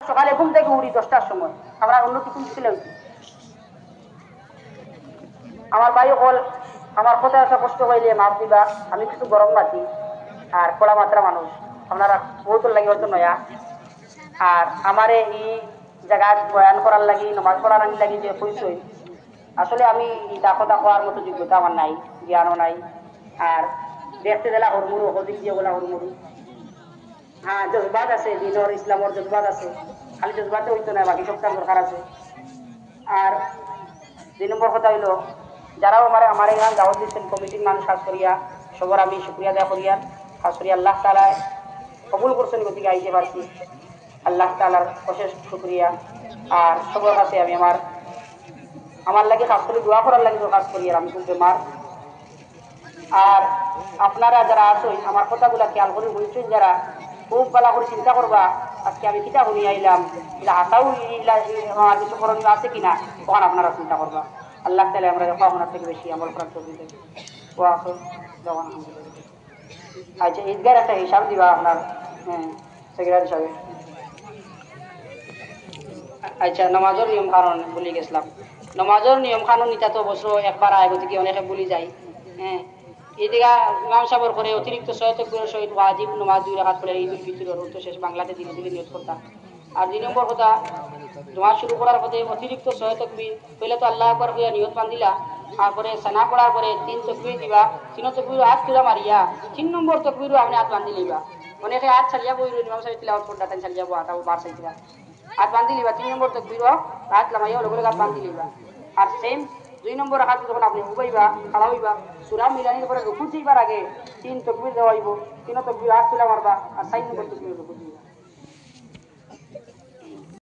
সকালে ঘুম থেকে উঠি 10টার সময়, আমরা অন্য কিছু ছিল। আমার ভাই বল আমার কথা একটা কষ্ট হইলে মাপ দিবা, আমি কিছু গরম মাতি আর কড়া মাত্রা মানুষ আপনারা বহুত লাগে হয়তো নয়া। আর আমারে এই জায়গা বয়ান করার লাগি নমাজ পড়ার লাগি যে কইসই, আসলে আমি কথা কোয়ার মতো যোগ্যতা আমার নাই, জ্ঞানও নাই। আর দেখতে দিলা হরমুরু হদিক দিয়ে বলা হরমুরু। হ্যাঁ, জজবাত আছে, দিনর ইসলামর জজবাত আছে, খালি জজবাতে হইতো না, বাকি সবটার দরকার আছে। আর 2 নম্বর কথা হইল, যারাও আমার এখানে দাওয়াত দিচ্ছেন কমিটির মানুষ, খাস করিয়া সবার আমি শুক্রিয়া দেওয়া করিয়া, খাস করিয়া আল্লাহ তাআলা কবুল করছেন, গতিকে আইতে পারছি, আল্লাহ তাআলার অশেষ শুক্রিয়া। আর সবার কাছে আমি আমার লাগে খাস করে দোয়া করার লাগে খাস করিয়া, আমি খুব বেমার। আর আপনারা যারা আসুন আমার কথাগুলা খেয়াল করে বলছেন, যারা খুব বেলা করে চিন্তা করবা আজকে আমি কিতা শুনি আইলাম, আশাও আমার কিছু করণীয় আছে কিনা, তখন আপনারা চিন্তা করবা। আল্লাহ তাআলা আমরা আপনার থেকে বেশি আমল করার তৌফিক দেন। আচ্ছা, ঈদগার একটা হিসাব দিবা আপনার সেক্রেটারি সাহেব। আচ্ছা, নমাজের নিয়ম কানুন ভুলে গেছিলাম। নমাজের নিয়ম কানুন এটা তো অবশ্য একবার আয়, গতিকে অনেকে ভুলে যায়। হ্যাঁ, এদিকে ইমাম সাহেবের করে অতিরিক্ত 6 তাকবীরের সহিত ওয়াজিব নমাজ 2 রাকাত পড়ে ঈদুল ফিতরের অর্থ শেষ বাংলাতে ধীরে ধীরে নিয়ত করতাম। আর 2 নম্বর কথা, নমাজ শুরু করার পথে অতিরিক্ত 6 তাকবীর পহলে তো আল্লাহ আকবার হইয়া নিয়ত বান্ধিলা, তারপরে সানা পড়ার পরে 3 তাকবীর দিবা, 3 তাকবীর হাত তুলা মারিয়া 3 নম্বর তাকবীরও আপনি হাত বান্ধি লইবা। অনেকে হাত ছাড়িয়া বই ইমাম সাহেব তিলাওয়াত করতে তাই ছাড়িয়া হাতাও বার চাইছিলা, হাত বান্ধি লিবা 3 নম্বর তাকবীরও হাত লামাইয়া লগে হাত বান্ধি লিবা। আর সেম 2 নম্বর হাত যখন আপনি উবাইবা খাড়া হইবা, সূরা মিলানির পরে রুকু যাইবার আগে 3 তাকবীর দেওয়া হইব, 3 তাকবীর হাত তুলা মারবা, আর 4 নম্বর তাকবীর রুকু দিবা।